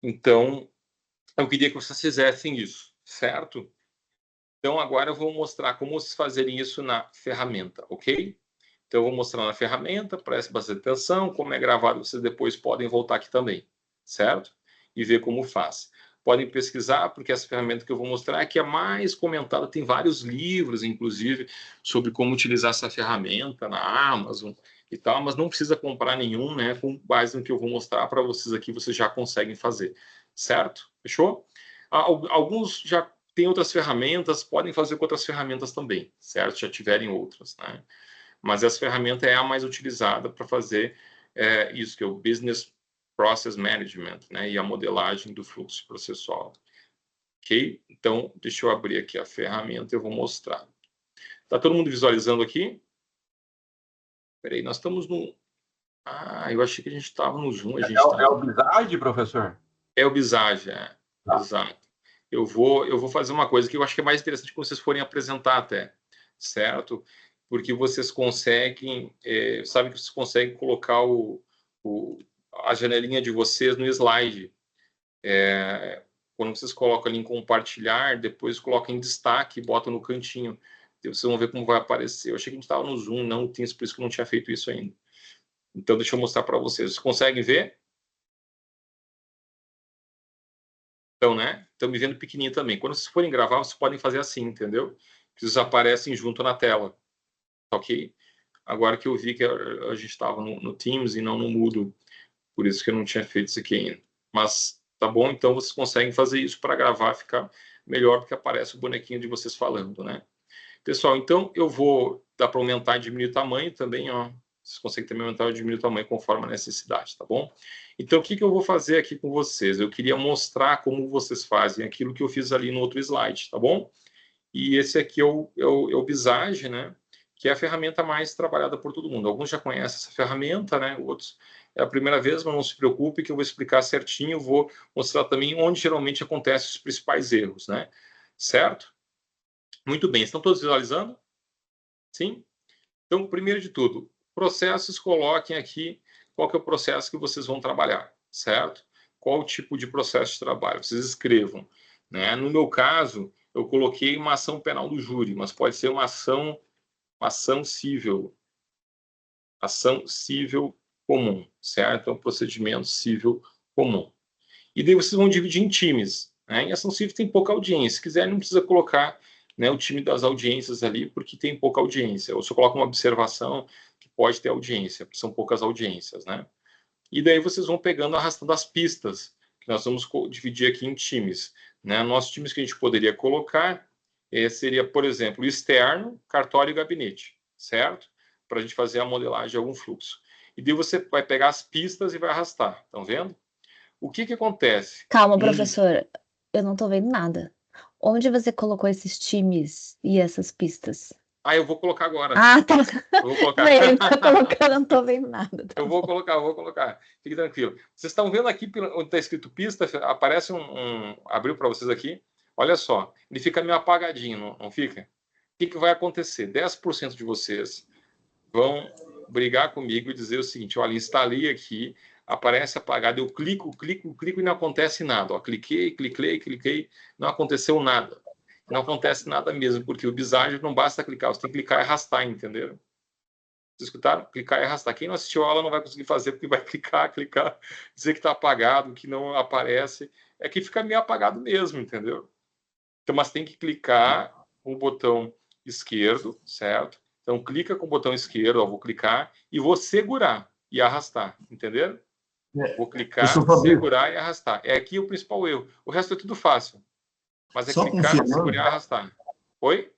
Então, eu queria que vocês fizessem isso, certo? Então, agora eu vou mostrar como vocês fazerem isso na ferramenta, ok? Então, eu vou mostrar na ferramenta, preste bastante atenção, como é gravado, vocês depois podem voltar aqui também, certo? E ver como faz. Podem pesquisar, porque essa ferramenta que eu vou mostrar é que é mais comentada, tem vários livros, inclusive, sobre como utilizar essa ferramenta na Amazon e tal, mas não precisa comprar nenhum, né? Com base no que eu vou mostrar para vocês aqui, vocês já conseguem fazer, certo? Fechou? Alguns já têm outras ferramentas, podem fazer com outras ferramentas também, certo? Já tiverem outras, né? Mas essa ferramenta é a mais utilizada para fazer isso, que é o Business Process Management, né? E a modelagem do fluxo processual. Ok? Então, deixa eu abrir aqui a ferramenta e eu vou mostrar. Tá todo mundo visualizando aqui? Peraí, nós estamos no... Ah, eu achei que a gente estava no Zoom. É o Visage, professor? É o Visage, exato. Eu vou fazer uma coisa que eu acho que é mais interessante que vocês forem apresentar até, certo? Porque vocês conseguem, sabe que vocês conseguem colocar a janelinha de vocês no slide. Quando vocês colocam ali em compartilhar, depois colocam em destaque e botam no cantinho. E vocês vão ver como vai aparecer. Eu achei que a gente estava no Zoom, não tinha, por isso que eu não tinha feito isso ainda. Então, deixa eu mostrar para vocês. Vocês conseguem ver? Então, né? Estão me vendo pequenininho também. Quando vocês forem gravar, vocês podem fazer assim, entendeu? Que eles aparecem junto na tela. Ok? Agora que eu vi que a gente estava no Teams e não no Moodle, por isso que eu não tinha feito isso aqui ainda. Mas tá bom, então vocês conseguem fazer isso para gravar, ficar melhor, porque aparece o bonequinho de vocês falando, né? Pessoal, então eu vou dar para aumentar e diminuir o tamanho também, ó. Vocês conseguem também aumentar ou diminuir o tamanho conforme a necessidade, tá bom? Então, o que eu vou fazer aqui com vocês? Eu queria mostrar como vocês fazem aquilo que eu fiz ali no outro slide, tá bom? E esse aqui é o Visage, né? Que é a ferramenta mais trabalhada por todo mundo. Alguns já conhecem essa ferramenta, né? Outros é a primeira vez, mas não se preocupe que eu vou explicar certinho. Vou mostrar também onde geralmente acontecem os principais erros, né? Certo? Muito bem. Estão todos visualizando? Sim? Então, primeiro de tudo, processos, coloquem aqui qual que é o processo que vocês vão trabalhar, certo? Qual o tipo de processo de trabalho? Vocês escrevam, né? No meu caso, eu coloquei uma ação penal do júri, mas pode ser uma ação civil, ação civil comum, certo? É um procedimento civil comum. E daí vocês vão dividir em times, né? Em ação civil tem pouca audiência. Se quiser, não precisa colocar, né, o time das audiências ali, porque tem pouca audiência. Ou se eu coloco uma observação que pode ter audiência, porque são poucas audiências, né? E daí vocês vão pegando, arrastando as pistas, que nós vamos dividir aqui em times, né? Nossos times que a gente poderia colocar seria, por exemplo, externo, cartório e gabinete, certo? Para a gente fazer a modelagem de algum fluxo. E daí você vai pegar as pistas e vai arrastar, estão vendo? O que acontece? Calma, professor, eu não tô vendo nada. Onde você colocou esses times e essas pistas? Eu vou colocar agora. Ah, tá. Eu vou colocar. Ele tá colocando, eu não tô vendo nada. Tá eu vou colocar. Fique tranquilo. Vocês estão vendo aqui onde está escrito pista? Aparece abriu para vocês aqui. Olha só, ele fica meio apagadinho, não fica? O que vai acontecer? 10% de vocês vão brigar comigo e dizer o seguinte: olha, instalei aqui, aparece apagado, eu clico e não acontece nada. Ó, cliquei, não aconteceu nada. Não acontece nada mesmo, porque o Visage não basta clicar, você tem que clicar e arrastar, entendeu? Vocês escutaram? Clicar e arrastar. Quem não assistiu a aula não vai conseguir fazer, porque vai clicar, dizer que está apagado, que não aparece. É que fica meio apagado mesmo, entendeu? Então, mas tem que clicar com o botão esquerdo, certo? Então, clica com o botão esquerdo, ó, vou clicar e vou segurar e arrastar, entenderam? Vou clicar, segurar e arrastar. É aqui o principal erro. O resto é tudo fácil. Mas é só clicar, segurar e arrastar. Oi?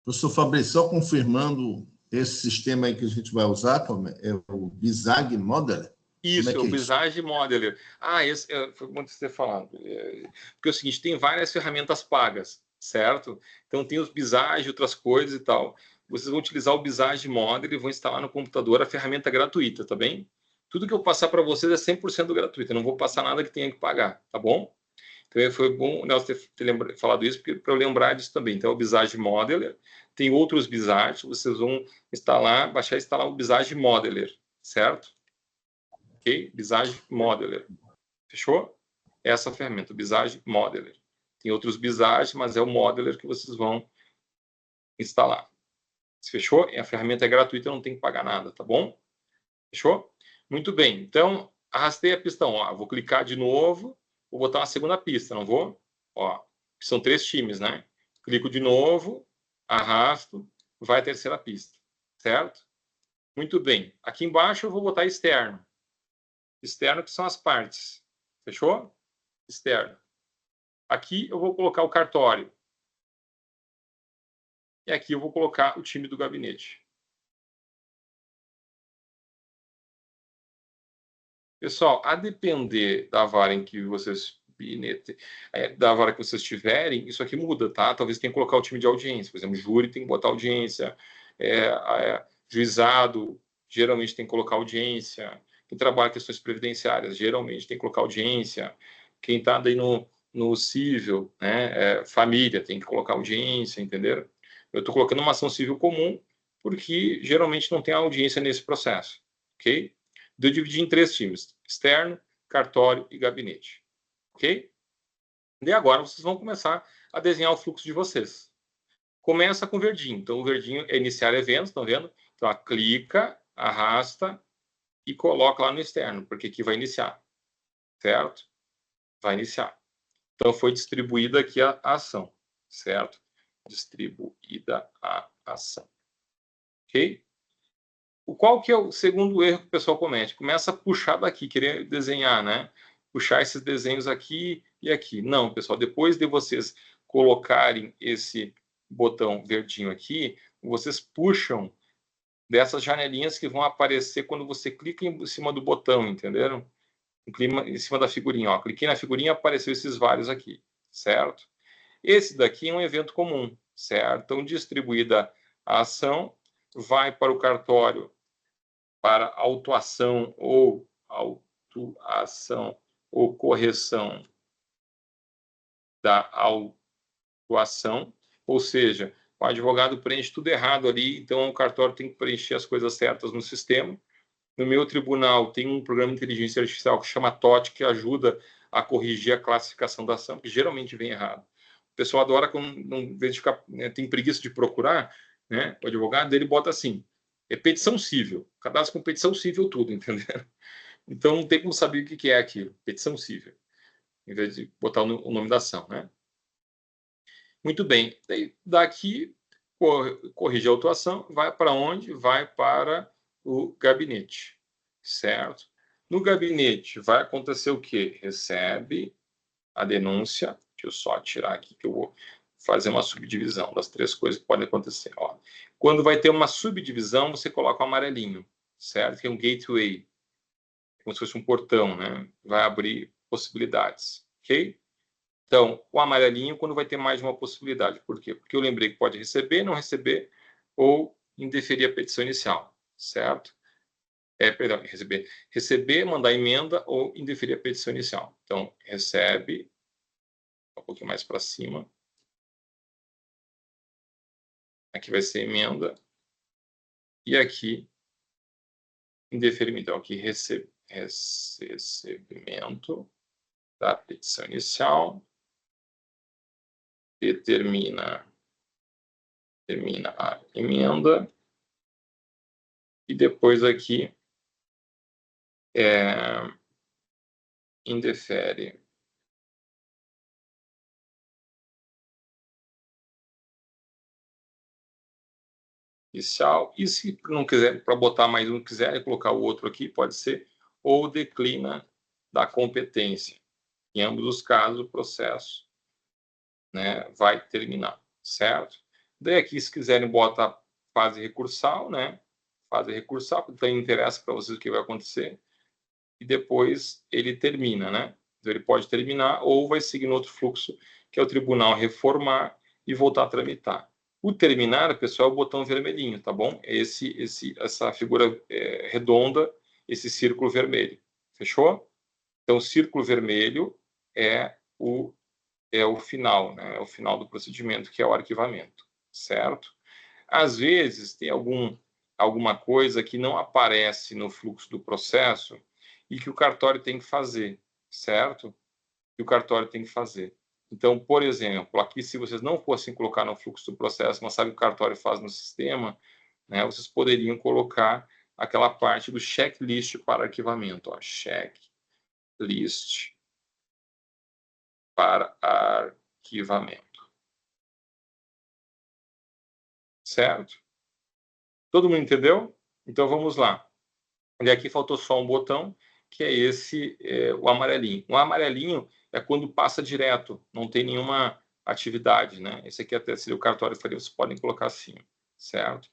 Professor Fabrício, só confirmando, esse sistema aí que a gente vai usar é o Visage Modeler? Isso, é o Visage Modeler. Esse foi bom você ter falado. Porque é o seguinte, tem várias ferramentas pagas, certo? Então tem os Visage, outras coisas e tal. Vocês vão utilizar o Visage Modeler e vão instalar no computador a ferramenta gratuita, tá bem? Tudo que eu passar para vocês é 100% gratuito. Eu não vou passar nada que tenha que pagar, tá bom? Então, foi bom, Nelson, ter falado isso, para eu lembrar disso também. Então, é o Visage Modeler. Tem outros Visage, vocês vão instalar, baixar e instalar o Visage Modeler, certo? Ok? Visage Modeler. Fechou? essa ferramenta, o Visage Modeler. Tem outros Visage, mas é o Modeler que vocês vão instalar. Fechou? A ferramenta é gratuita, não tem que pagar nada, tá bom? Fechou? Muito bem. Então, arrastei a pista 1. Ó, vou clicar de novo, vou botar uma segunda pista, não vou? Ó, são 3 times, né? Clico de novo, arrasto, vai a terceira pista, certo? Muito bem. Aqui embaixo eu vou botar externo. Externo que são as partes. Fechou? Externo. Aqui eu vou colocar o cartório. E aqui eu vou colocar o time do gabinete. Pessoal, a depender da vara em que vocês da vara que vocês tiverem, isso aqui muda, tá? Talvez tenha que colocar o time de audiência. Por exemplo, júri tem que botar audiência, juizado geralmente tem que colocar audiência. Quem trabalha questões previdenciárias geralmente tem que colocar audiência. Quem está daí no civil, né, família, tem que colocar audiência, entenderam? Eu estou colocando uma ação civil comum porque geralmente não tem audiência nesse processo, ok? Eu dividi em 3 times: externo, cartório e gabinete. Ok? E agora vocês vão começar a desenhar o fluxo de vocês. Começa com o verdinho. Então, o verdinho é iniciar eventos, estão vendo? Então, clica, arrasta e coloca lá no externo, porque aqui vai iniciar. Certo? Vai iniciar. Então, foi distribuída aqui a ação. Certo? Distribuída a ação. Ok? Qual que é o segundo erro que o pessoal comete? Começa a puxar daqui, querer desenhar, né? Puxar esses desenhos aqui e aqui. Não, pessoal, depois de vocês colocarem esse botão verdinho aqui, vocês puxam dessas janelinhas que vão aparecer quando você clica em cima do botão, entenderam? Em cima da figurinha, ó. Cliquei na figurinha, apareceu esses vários aqui, certo? Esse daqui é um evento comum, certo? Então, distribuída a ação, vai para o cartório para autuação ou correção da autuação, ou seja, o advogado preenche tudo errado ali, então o cartório tem que preencher as coisas certas no sistema. No meu tribunal tem um programa de inteligência artificial que chama TOT, que ajuda a corrigir a classificação da ação, que geralmente vem errado. O pessoal adora, em vez de ficar, tem preguiça de procurar, né, o advogado, ele bota assim: é petição civil, cadastro com petição civil tudo, entendeu? Então não tem como saber o que é aquilo, petição civil, em vez de botar o nome da ação, né? Muito bem, daqui corrige a autuação, vai para onde? Vai para o gabinete, certo? No gabinete vai acontecer o quê? Recebe a denúncia, deixa eu só tirar aqui que eu vou fazer uma subdivisão das 3 coisas que podem acontecer. Ó. Quando vai ter uma subdivisão, você coloca o amarelinho, certo? Que é um gateway, como se fosse um portão, né? Vai abrir possibilidades, ok? Então, o amarelinho quando vai ter mais de uma possibilidade. Por quê? Porque eu lembrei que pode receber, não receber ou indeferir a petição inicial, certo? Perdão, receber, mandar emenda ou indeferir a petição inicial. Então, recebe, um pouquinho mais para cima. Aqui vai ser emenda. E aqui, indeferimento. Então, aqui, recebimento da petição inicial. Termina a emenda. E depois aqui, indefere inicial, e se não quiser, para botar mais um, quiser colocar o outro aqui, pode ser, ou declina da competência. Em ambos os casos, o processo, né, vai terminar, certo? Daí aqui, se quiserem, bota fase recursal, né? Fase recursal, porque também interessa para vocês o que vai acontecer, e depois ele termina, né? Então, ele pode terminar ou vai seguir no outro fluxo, que é o tribunal reformar e voltar a tramitar. O terminar, pessoal, é o botão vermelhinho, tá bom? Essa figura redonda, esse círculo vermelho. Fechou? Então, o círculo vermelho é o final, né? É o final do procedimento, que é o arquivamento, certo? Às vezes, tem alguma coisa que não aparece no fluxo do processo e que o cartório tem que fazer, certo? que o cartório tem que fazer. Então, por exemplo, aqui, se vocês não fossem colocar no fluxo do processo, mas sabe o que o cartório faz no sistema, né, vocês poderiam colocar aquela parte do checklist para arquivamento. Ó, checklist para arquivamento. Certo? Todo mundo entendeu? Então, vamos lá. E aqui faltou só um botão, que é esse, o amarelinho. O amarelinho é quando passa direto, não tem nenhuma atividade, né? Esse aqui até seria o cartório faria, vocês podem colocar assim, certo?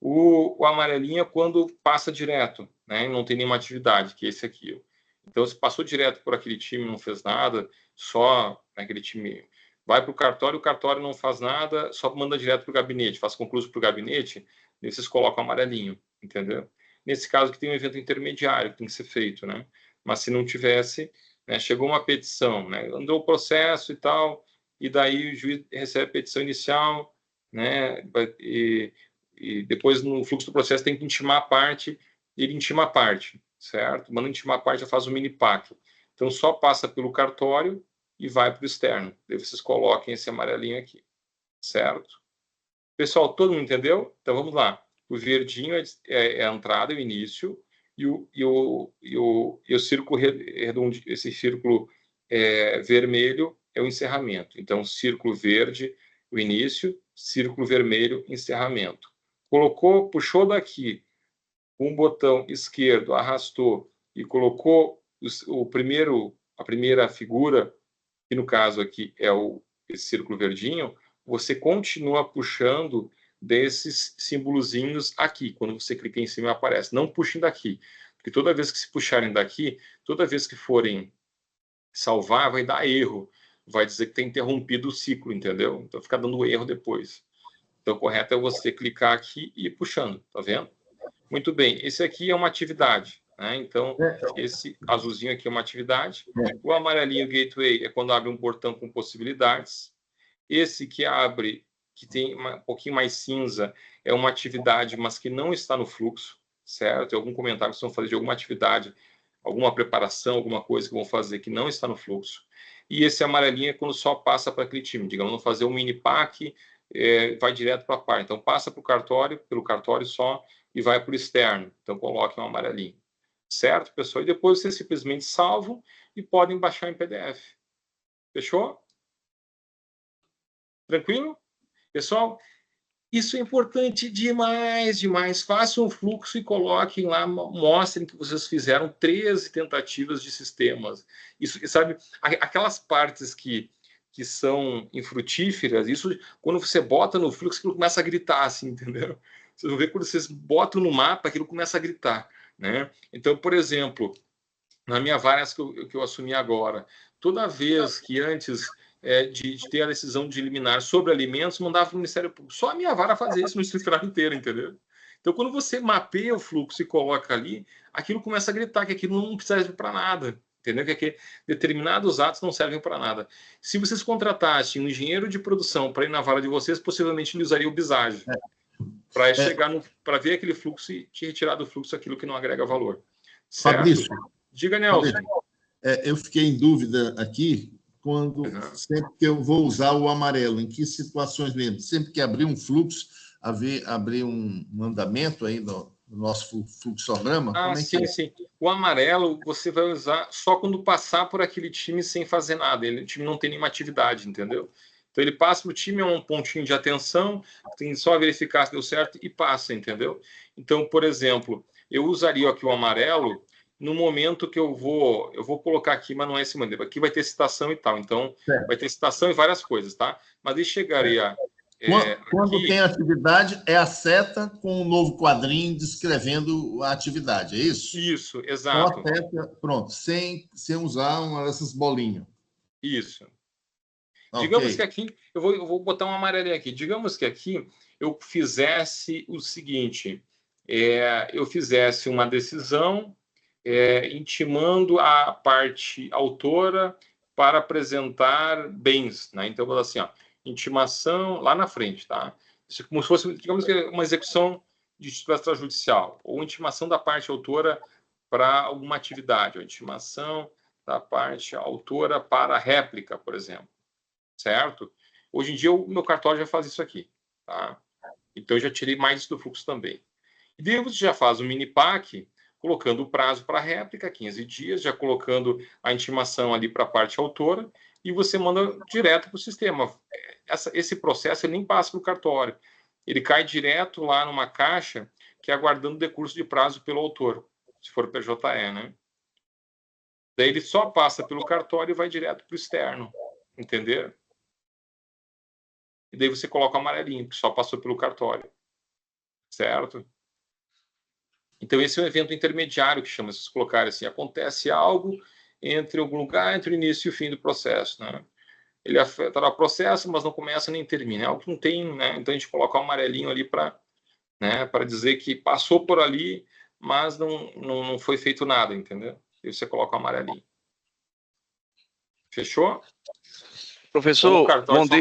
O amarelinho é quando passa direto, né? Não tem nenhuma atividade, que é esse aqui. Então, se passou direto por aquele time, não fez nada, só aquele time vai para o cartório não faz nada, só manda direto para o gabinete, faz concurso para o gabinete, e vocês colocam amarelinho, entendeu? Nesse caso que tem um evento intermediário que tem que ser feito, né? Mas se não tivesse, né, chegou uma petição, né, andou o processo e tal, e daí o juiz recebe a petição inicial, né, e depois no fluxo do processo tem que intimar a parte, ele intima a parte, certo? Manda intimar a parte, já faz o mini PAC. Então só passa pelo cartório e vai para o externo. Daí vocês coloquem esse amarelinho aqui, certo? Pessoal, todo mundo entendeu? Então vamos lá. O verdinho é a entrada, o início, e o círculo redondo, esse círculo vermelho é o encerramento. Então, círculo verde, o início, círculo vermelho, encerramento. Colocou, puxou daqui um botão esquerdo, arrastou e colocou a primeira figura, que no caso aqui é esse círculo verdinho, você continua puxando desses símbolozinhos aqui. Quando você clica em cima, aparece. Não puxem daqui, porque toda vez que se puxarem daqui, toda vez que forem salvar, vai dar erro. Vai dizer que tem interrompido o ciclo, entendeu? Então fica dando erro depois. Então o correto é você clicar aqui e ir puxando, tá vendo? Muito bem, esse aqui é uma atividade, né? Então, esse azulzinho aqui é uma atividade. O amarelinho gateway é quando abre um portão com possibilidades. Esse que abre, que tem um pouquinho mais cinza, é uma atividade, mas que não está no fluxo, certo? Tem algum comentário que vocês vão fazer de alguma atividade, alguma preparação, alguma coisa que vão fazer que não está no fluxo. E esse amarelinho é quando só passa para aquele time. Digamos, vamos fazer um mini pack, vai direto para a par. Então, passa para o cartório, pelo cartório só, e vai para o externo. Então, coloquem um amarelinho. Certo, pessoal? E depois vocês simplesmente salvam e podem baixar em PDF. Fechou? Tranquilo? Pessoal, isso é importante demais, demais. Façam um fluxo e coloquem lá, mostrem que vocês fizeram 13 tentativas de sistemas. Isso, sabe, aquelas partes que são infrutíferas, isso, quando você bota no fluxo, aquilo começa a gritar, assim, entendeu? Vocês vão ver quando vocês botam no mapa, aquilo começa a gritar, né? Então, por exemplo, na minha vara que eu assumi agora, toda vez que antes de ter a decisão de eliminar sobre alimentos, mandava para o Ministério Público. Só a minha vara fazia isso no Distrito Federal inteiro, entendeu? Então, quando você mapeia o fluxo e coloca ali, aquilo começa a gritar que aquilo não serve para nada, entendeu? Que determinados atos não servem para nada. Se vocês contratassem um engenheiro de produção para ir na vara de vocês, possivelmente ele usaria o BISAGE para chegar para ver aquele fluxo e te retirar do fluxo aquilo que não agrega valor. Certo? Fabrício, Diga, Nelson. eu fiquei em dúvida aqui sempre que eu vou usar o amarelo, em que situações mesmo? Sempre que abrir um fluxo, abrir um andamento aí no nosso fluxograma? Como é sim, que é? sim. O amarelo você vai usar só quando passar por aquele time sem fazer nada. O time não tem nenhuma atividade, entendeu? Então ele passa para o time, é um pontinho de atenção, tem só verificar se deu certo e passa, entendeu? Então, por exemplo, eu usaria aqui o amarelo no momento que eu vou colocar aqui, mas não é esse modelo. Aqui vai ter citação e tal. Então, vai ter citação e várias coisas, tá? Mas ele chegaria... Quando aqui, tem atividade, é a seta com um novo quadrinho descrevendo a atividade, é isso? Isso, exato. Só a seta, pronto, sem usar uma dessas bolinhas. Isso. Okay. Digamos que aqui, eu vou botar um amarelinho aqui. Digamos que aqui eu fizesse o seguinte, eu fizesse uma decisão intimando a parte autora para apresentar bens, né? Então, eu vou dar assim, ó, intimação lá na frente, tá? Isso é como se fosse, digamos que uma execução de título extrajudicial, ou intimação da parte autora para alguma atividade, ou intimação da parte autora para a réplica, por exemplo, certo? Hoje em dia, o meu cartório já faz isso aqui, tá? Então, eu já tirei mais isso do fluxo também. E daí você já faz o mini-pack, colocando o prazo para a réplica, 15 dias, já colocando a intimação ali para a parte autora, e você manda direto para o sistema. Esse processo ele nem passa para o cartório. Ele cai direto lá numa caixa que é aguardando o decurso de prazo pelo autor, se for PJE, né? Daí ele só passa pelo cartório e vai direto para o externo, entendeu? E daí você coloca o amarelinho, que só passou pelo cartório, certo? Então esse é um evento intermediário que chama, se colocar assim, acontece algo entre algum lugar, entre o início e o fim do processo, né? Ele afetará o processo, mas não começa nem termina. É algo que não tem, né? Então a gente coloca o amarelinho ali para, né, para dizer que passou por ali, mas não foi feito nada, entendeu? E você coloca o amarelinho. Fechou? Professor, bom dia.